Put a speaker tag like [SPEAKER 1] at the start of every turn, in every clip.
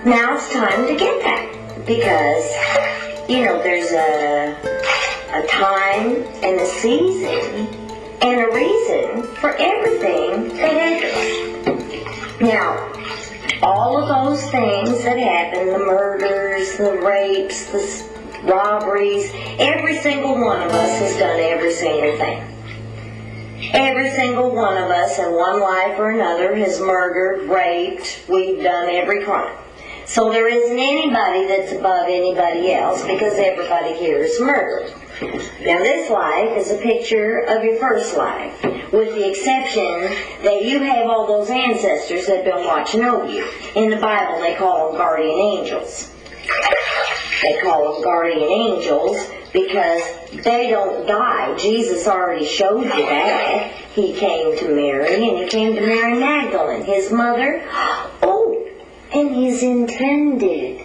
[SPEAKER 1] Now it's time to get that, because, you know, there's a time and a season and a reason for everything that happens. Now, all of those things that happen, the murders, the rapes, the robberies, every single one of us has done every single thing. Every single one of us in one life or another has murdered, raped, we've done every crime. So there isn't anybody that's above anybody else, because everybody here is murdered. Now this life is a picture of your first life, with the exception that you have all those ancestors that have been watching over you. In the Bible they call them guardian angels. They call them guardian angels because they don't die. Jesus already showed you that. He came to Mary, and he came to Mary Magdalene, his mother. Oh, and his intended.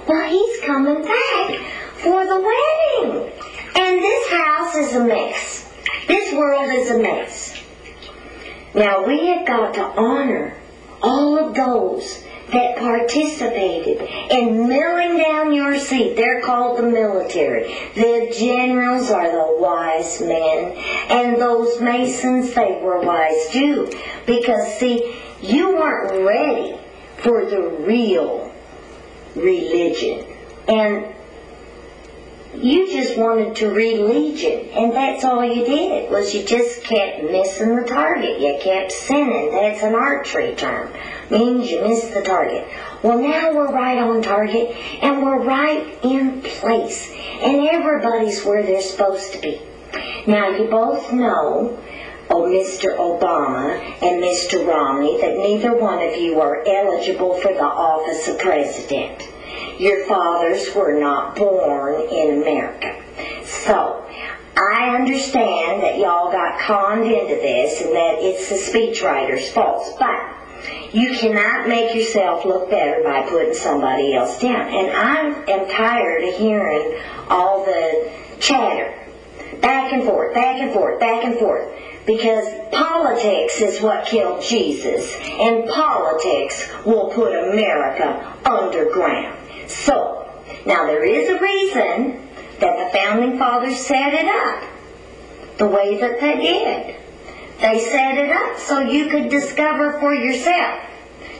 [SPEAKER 1] Well, he's coming back for the wedding. And this house is a mess. This world is a mess. Now, we have got to honor all of those that participated in milling down your seat. They're called the military. The generals are the wise men. And those masons, they were wise too. Because, see, you weren't ready for the real religion. And you just wanted to read Legion, and that's all you did, was you just kept missing the target. You kept sinning. That's an archery term. Means you missed the target. Well, now we're right on target, and we're right in place, and everybody's where they're supposed to be. Now, you both know, Mr. Obama and Mr. Romney, that neither one of you are eligible for the office of president. Your fathers were not born in America. So, I understand that y'all got conned into this and that it's the speechwriter's fault, but you cannot make yourself look better by putting somebody else down. And I am tired of hearing all the chatter, back and forth, back and forth, back and forth. Because politics is what killed Jesus, and politics will put America underground. So, now there is a reason that the Founding Fathers set it up the way that they did. They set it up so you could discover for yourself.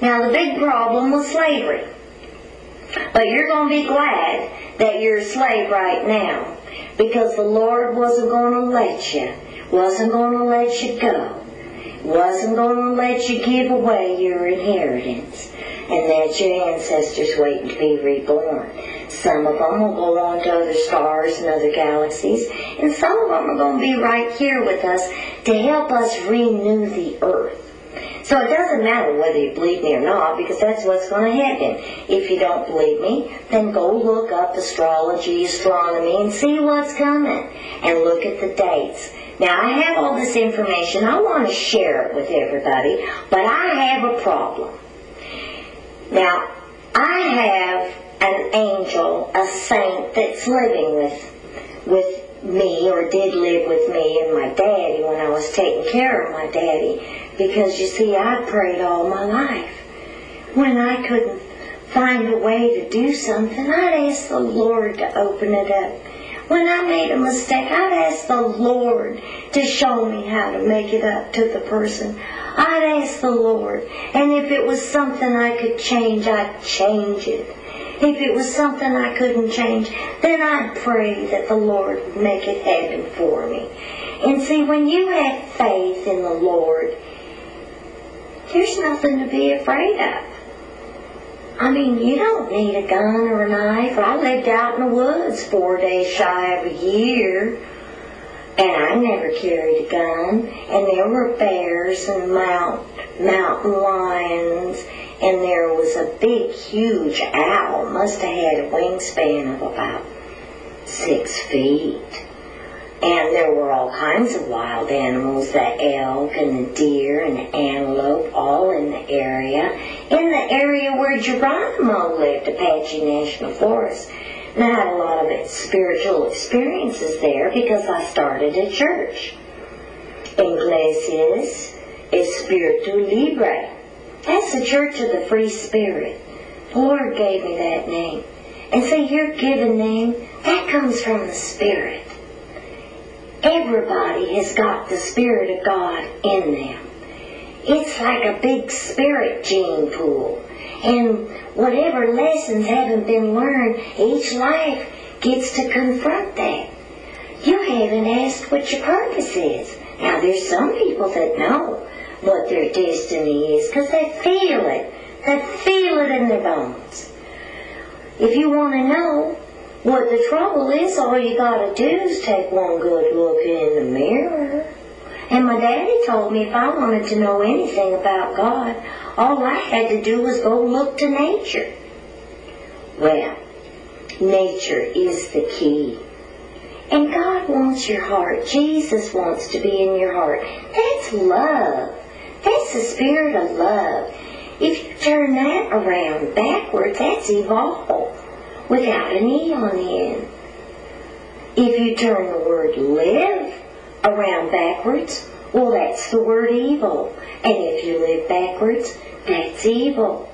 [SPEAKER 1] Now, the big problem was slavery. But you're going to be glad that you're a slave right now, because the Lord wasn't going to let you. Wasn't going to let you go. Wasn't going to let you give away your inheritance. And that's your ancestors waiting to be reborn. Some of them will go on to other stars and other galaxies. And some of them are going to be right here with us to help us renew the earth. So it doesn't matter whether you believe me or not, because that's what's going to happen. If you don't believe me, then go look up astrology, astronomy, and see what's coming. And look at the dates. Now, I have all this information. I want to share it with everybody, but I have a problem. Now, I have an angel, a saint that's living with me, or did live with me and my daddy when I was taking care of my daddy. Because, you see, I prayed all my life. When I couldn't find a way to do something, I'd ask the Lord to open it up. When I made a mistake, I'd ask the Lord to show me how to make it up to the person. I'd ask the Lord. And if it was something I could change, I'd change it. If it was something I couldn't change, then I'd pray that the Lord would make it happen for me. And see, when you have faith in the Lord, there's nothing to be afraid of. I mean, you don't need a gun or a knife. I lived out in the woods 4 days shy of a year, and I never carried a gun. And there were bears and mountain lions, and there was a big, huge owl. Must have had a wingspan of about 6 feet. And there were all kinds of wild animals, the elk and the deer and the antelope, all in the area. In the area where Geronimo lived, Apache National Forest. And I had a lot of spiritual experiences there because I started a church. Iglesias Espiritu Libre. That's the Church of the Free Spirit. Lord gave me that name. And see, your given name, that comes from the Spirit. Everybody has got the Spirit of God in them. It's like a big spirit gene pool. And whatever lessons haven't been learned, each life gets to confront that. You haven't asked what your purpose is. Now, there's some people that know what their destiny is because they feel it. They feel it in their bones. If you want to know what the trouble is, all you got to do is take one good look in the mirror. And my daddy told me if I wanted to know anything about God, all I had to do was go look to nature. Well, nature is the key. And God wants your heart. Jesus wants to be in your heart. That's love. That's the spirit of love. If you turn that around backwards, that's evil, without an E on the end. If you turn the word live around backwards, well, that's the word evil. And if you live backwards, that's evil.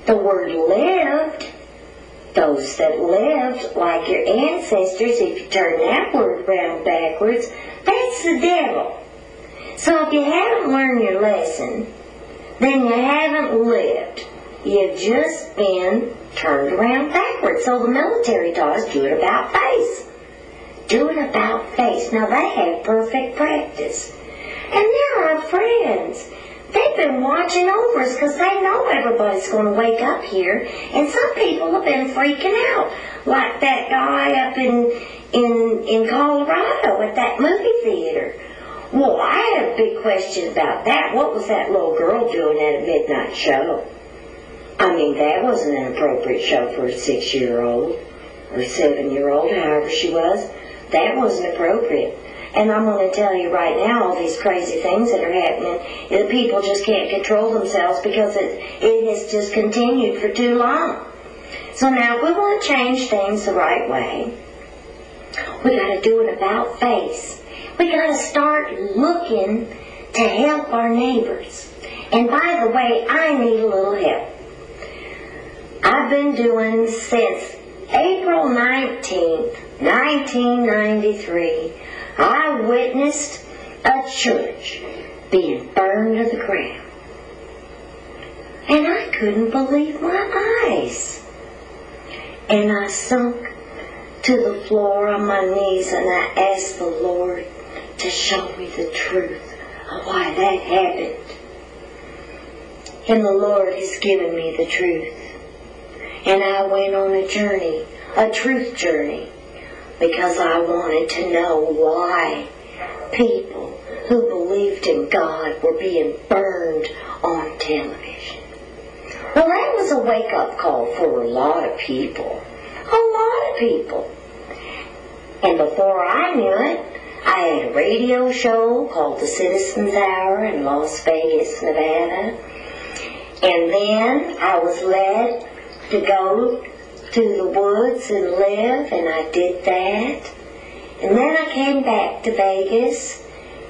[SPEAKER 1] The word lived, those that lived like your ancestors, if you turn that word around backwards, that's the devil. So if you haven't learned your lesson, then you haven't lived. You've just been turned around backwards. So the military taught us, do it about face. Do it about face. Now they have perfect practice. And they're our friends. They've been watching over us because they know everybody's going to wake up here. And some people have been freaking out. Like that guy up in Colorado at that movie theater. Well, I have a big question about that. What was that little girl doing at a midnight show? I mean, that wasn't an appropriate show for a 6-year-old or 7-year-old, however she was. That wasn't appropriate. And I'm going to tell you right now, all these crazy things that are happening, the people just can't control themselves because it has just continued for too long. So now, if we want to change things the right way, we got to do it about face. We got to start looking to help our neighbors. And by the way, I need a little help. I've been doing since April 19th, 1993, I witnessed a church being burned to the ground. And I couldn't believe my eyes. And I sunk to the floor on my knees and I asked the Lord to show me the truth of why that happened. And the Lord has given me the truth. And I went on a journey, a truth journey, because I wanted to know why people who believed in God were being burned on television. Well, that was a wake-up call for a lot of people. A lot of people. And before I knew it, I had a radio show called The Citizens Hour in Las Vegas, Nevada. And then I was led to go to the woods and live, and I did that. And then I came back to Vegas,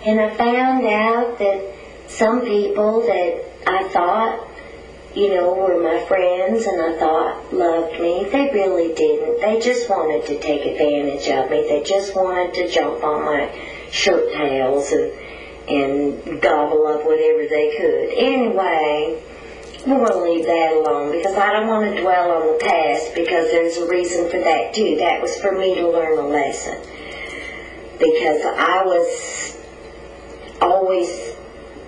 [SPEAKER 1] and I found out that some people that I thought, were my friends and I thought loved me, they really didn't. They just wanted to take advantage of me. They just wanted to jump on my shirt tails and gobble up whatever they could. Anyway, we're going to leave that alone because I don't want to dwell on the past because there's a reason for that too. That was for me to learn a lesson. Because I was always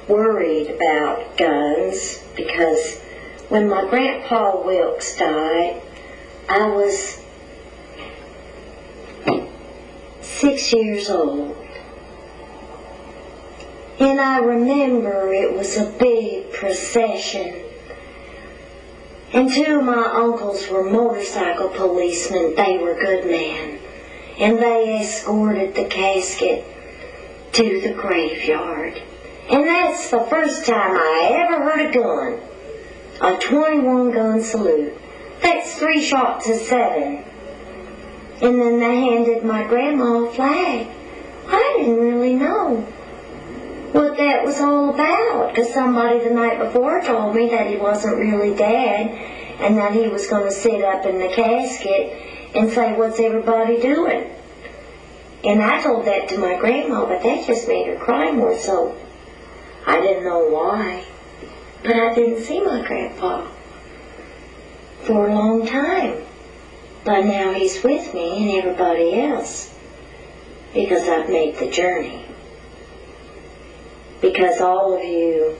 [SPEAKER 1] worried about guns because when my grandpa Wilkes died, I was 6 years old. And I remember it was a big procession. And two of my uncles were motorcycle policemen. They were good men. And they escorted the casket to the graveyard. And that's the first time I ever heard a gun. A 21 gun salute. That's 3 shots of 7. And then they handed my grandma a flag. I didn't really know what that was all about, because somebody the night before told me that he wasn't really dead and that he was going to sit up in the casket and say, "What's everybody doing?" And I told that to my grandma, but that just made her cry more, so I didn't know why. But I didn't see my grandpa for a long time. But now he's with me and everybody else, because I've made the journey. Because all of you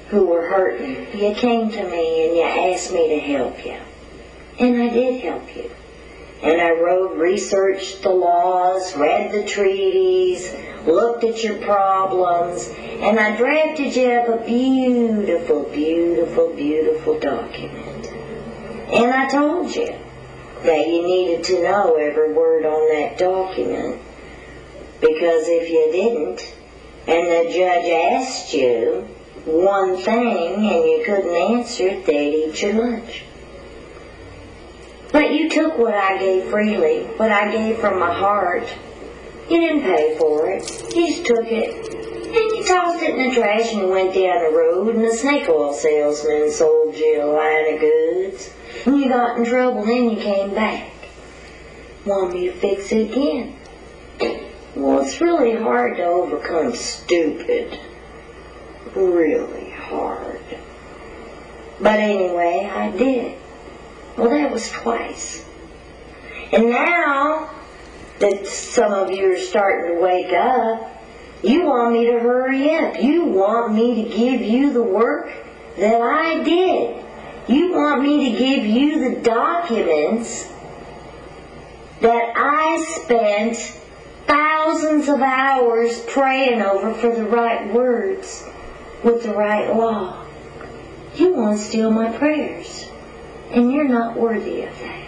[SPEAKER 1] who were hurting, you came to me and you asked me to help you. And I did help you. And I researched the laws, read the treaties, looked at your problems, and I drafted you up a beautiful, beautiful, beautiful document. And I told you that you needed to know every word on that document, because if you didn't, and the judge asked you one thing and you couldn't answer it, they'd eat your lunch. But you took what I gave freely, what I gave from my heart. You didn't pay for it. You just took it, and you tossed it in the trash and you went down the road, and the snake oil salesman sold you a line of goods. And you got in trouble, and then you came back. Want me to fix it again? Well, it's really hard to overcome stupid. Really hard. But anyway, I did. Well, that was twice. And now that some of you are starting to wake up, you want me to hurry up. You want me to give you the work that I did. You want me to give you the documents that I spent thousands of hours praying over for the right words with the right law. You want to steal my prayers, and you're not worthy of that.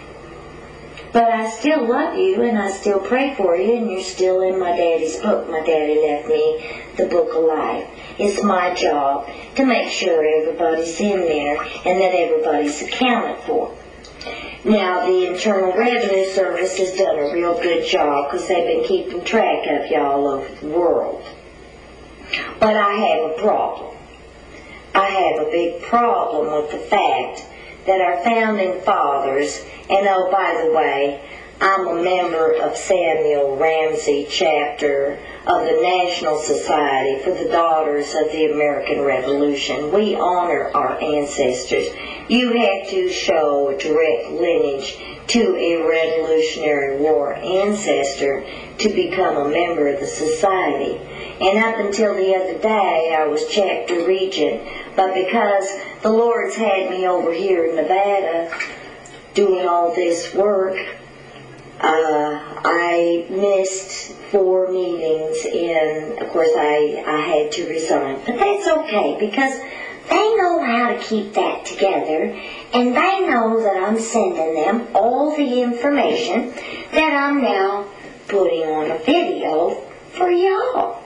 [SPEAKER 1] But I still love you, and I still pray for you, and you're still in my daddy's book. My daddy left me the book of life. It's my job to make sure everybody's in there and that everybody's accounted for. Now, the Internal Revenue Service has done a real good job because they've been keeping track of you all over the world. But I have a problem. I have a big problem with the fact that our founding fathers, and oh, by the way, I'm a member of Samuel Ramsey chapter of the National Society for the Daughters of the American Revolution. We honor our ancestors. You have to show a direct lineage to a Revolutionary War ancestor to become a member of the society. And up until the other day, I was chapter regent. But because the Lord's had me over here in Nevada doing all this work, I missed 4 meetings, and of course I had to resign. But that's okay, because they know how to keep that together, and they know that I'm sending them all the information that I'm now putting on a video for y'all.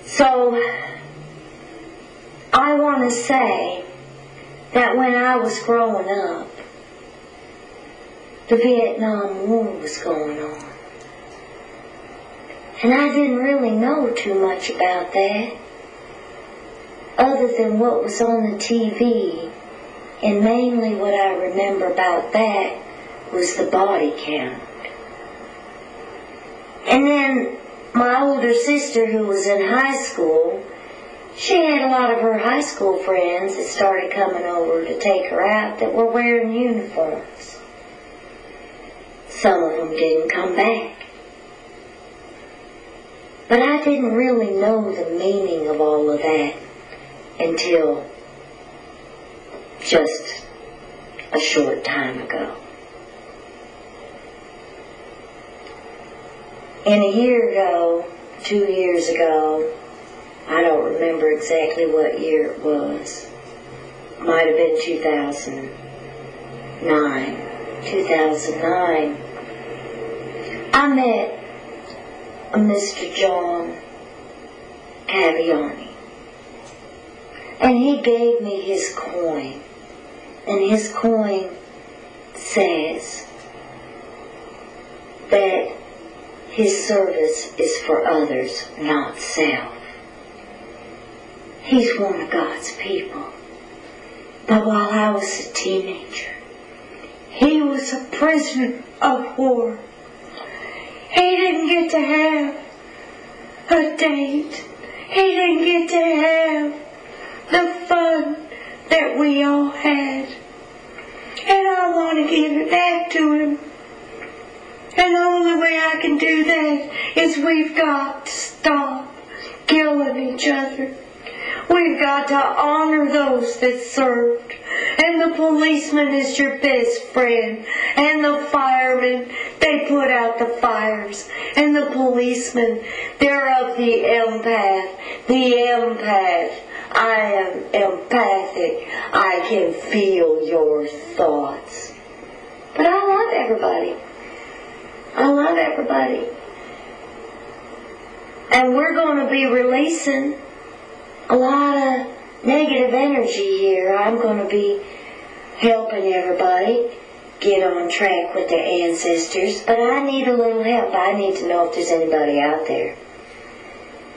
[SPEAKER 1] So, I want to say that when I was growing up, the Vietnam War was going on. And I didn't really know too much about that, other than what was on the TV. And mainly what I remember about that was the body count. And then my older sister, who was in high school, she had a lot of her high school friends that started coming over to take her out that were wearing uniforms. Some of them didn't come back. But I didn't really know the meaning of all of that until just a short time ago. And a year ago, 2 years ago, I don't remember exactly what year it was. Might have been 2009. 2009. I met a Mr. John Caliente. And he gave me his coin. And his coin says that His service is for others, not self. He's one of God's people. But while I was a teenager, he was a prisoner of war. He didn't get to have a date. He didn't get to have the fun that we all had. And I want to give it back to him. And the only way I can do that is we've got to stop killing each other. We've got to honor those that served. And the policeman is your best friend. And the firemen, they put out the fires. And the policemen, they're of the empath. The empath. I am empathic. I can feel your thoughts. But I love everybody. I love everybody. And we're going to be releasing a lot of negative energy here. I'm going to be helping everybody get on track with their ancestors. But I need a little help. I need to know if there's anybody out there.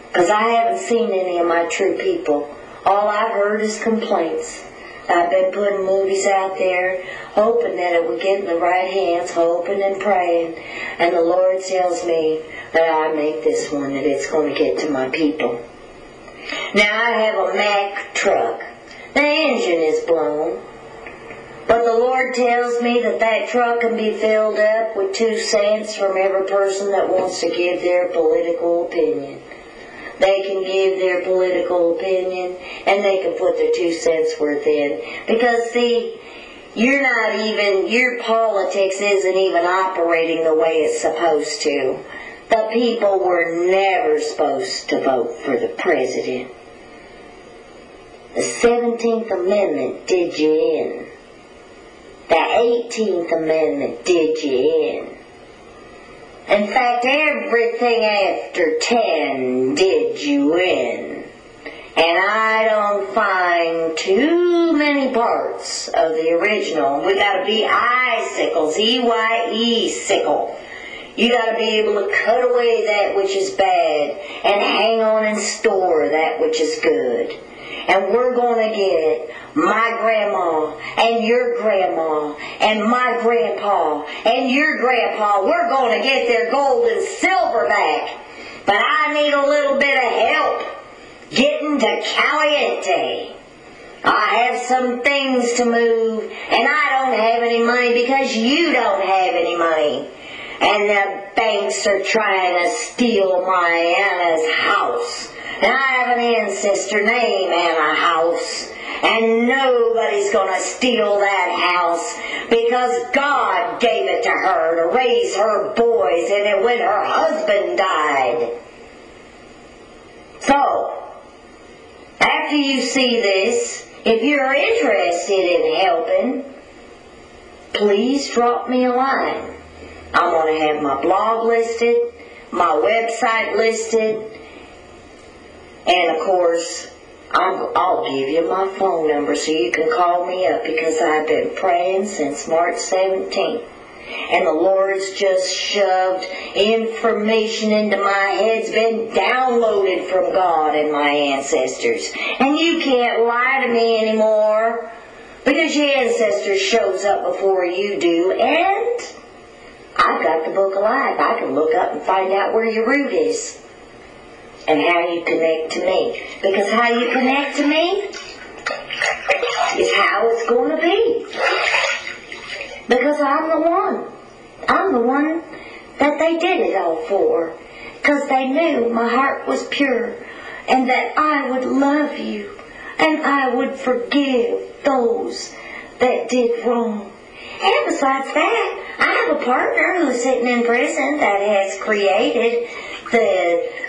[SPEAKER 1] Because I haven't seen any of my true people. All I've heard is complaints. I've been putting movies out there, hoping that it would get in the right hands, hoping and praying. And the Lord tells me that I make this one, that it's going to get to my people. Now I have a Mack truck. The engine is blown. But the Lord tells me that that truck can be filled up with 2 cents from every person that wants to give their political opinion. They can give their political opinion, and they can put their 2 cents worth in. Because, see, your politics isn't even operating the way it's supposed to. The people were never supposed to vote for the president. The 17th Amendment did you in. The 18th Amendment did you in. In fact, everything after 10 did you in. And I don't find too many parts of the original. We gotta be icicles, E-Y-E, sickle. You gotta be able to cut away that which is bad and hang on and store that which is good. And we're going to get my grandma and your grandma and my grandpa and your grandpa. We're going to get their gold and silver back. But I need a little bit of help getting to Caliente. I have some things to move, and I don't have any money because you don't have any money. And the banks are trying to steal my Anna's house. And I have an ancestor named Anna House. And nobody's going to steal that house because God gave it to her to raise her boys and then when her husband died. So, after you see this, if you're interested in helping, please drop me a line. I'm going to have my blog listed, my website listed, and of course, I'll give you my phone number so you can call me up because I've been praying since March 17th. And the Lord's just shoved information into my head. It's been downloaded from God and my ancestors. And you can't lie to me anymore because your ancestors shows up before you do. And I've got the book of life. I can look up and find out where your root is. And how you connect to me. Because how you connect to me is how it's going to be. Because I'm the one. I'm the one that they did it all for. Because they knew my heart was pure. And that I would love you. And I would forgive those that did wrong. And besides that, I have a partner who's sitting in prison that has created the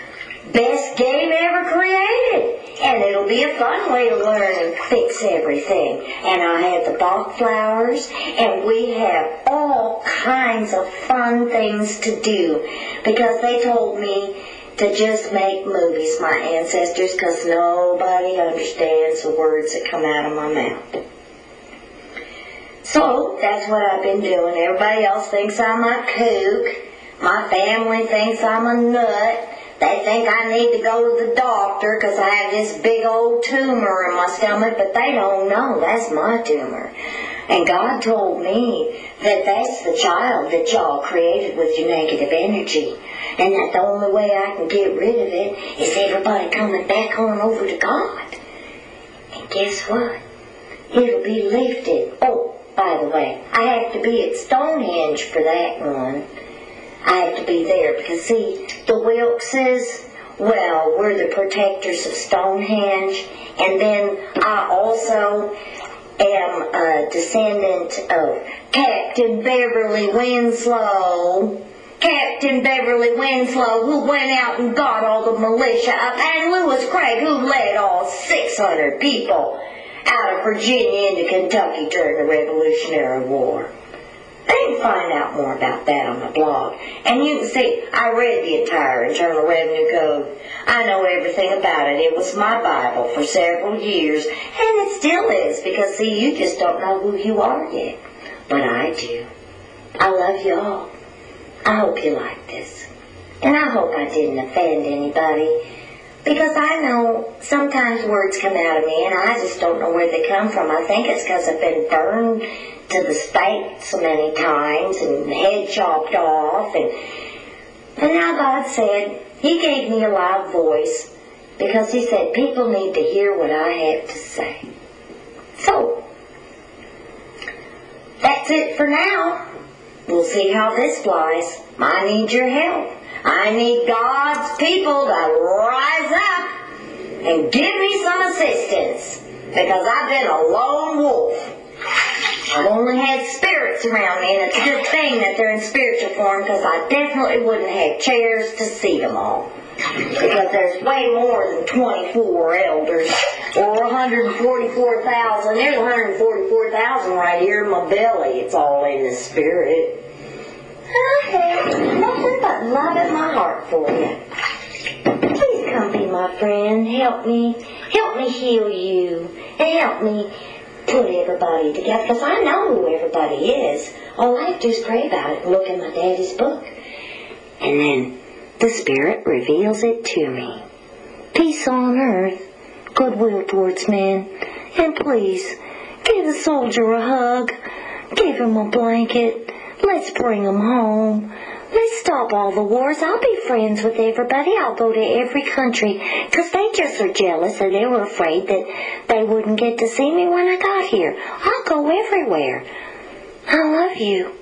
[SPEAKER 1] best game ever created. And it'll be a fun way to learn and fix everything. And I have the Bach flowers, and we have all kinds of fun things to do. Because they told me to just make movies, my ancestors, because nobody understands the words that come out of my mouth. So, that's what I've been doing. Everybody else thinks I'm a kook. My family thinks I'm a nut. They think I need to go to the doctor because I have this big old tumor in my stomach, but they don't know that's my tumor. And God told me that that's the child that y'all created with your negative energy. And that the only way I can get rid of it is everybody coming back on over to God. And guess what? It'll be lifted. Oh, by the way, I have to be at Stonehenge for that one. I have to be there because, see, the Wilkses, well, we're the protectors of Stonehenge. And then I also am a descendant of Captain Beverly Winslow. Captain Beverly Winslow, who went out and got all the militia up, and Lewis Craig, who led all 600 people out of Virginia into Kentucky during the Revolutionary War. You can find out more about that on my blog. And you can see, I read the entire Internal Revenue Code. I know everything about it. It was my Bible for several years, and it still is, because, see, you just don't know who you are yet. But I do. I love you all. I hope you like this. And I hope I didn't offend anybody, because I know sometimes words come out of me, and I just don't know where they come from. I think it's because I've been burned to the stake so many times and head chopped off, and now God said, He gave me a loud voice because He said people need to hear what I have to say. So, that's it for now. We'll see how this flies. I need your help. I need God's people to rise up and give me some assistance, because I've been a lone wolf. I've only had spirits around me, and it's a good thing that they're in spiritual form, because I definitely wouldn't have chairs to seat them all. Because there's way more than 24 elders, or 144,000. There's 144,000 right here in my belly. It's all in the spirit. Okay, nothing but love in my heart for you. Please come be my friend. Help me heal you, and help me put everybody together, because I know who everybody is. All I have to do is pray about it and look in my daddy's book. And then the Spirit reveals it to me. Peace on earth, goodwill towards men, and please, give the soldier a hug, give him a blanket, let's bring him home. Let's stop all the wars. I'll be friends with everybody. I'll go to every country, because they just are jealous, and they were afraid that they wouldn't get to see me when I got here. I'll go everywhere. I love you.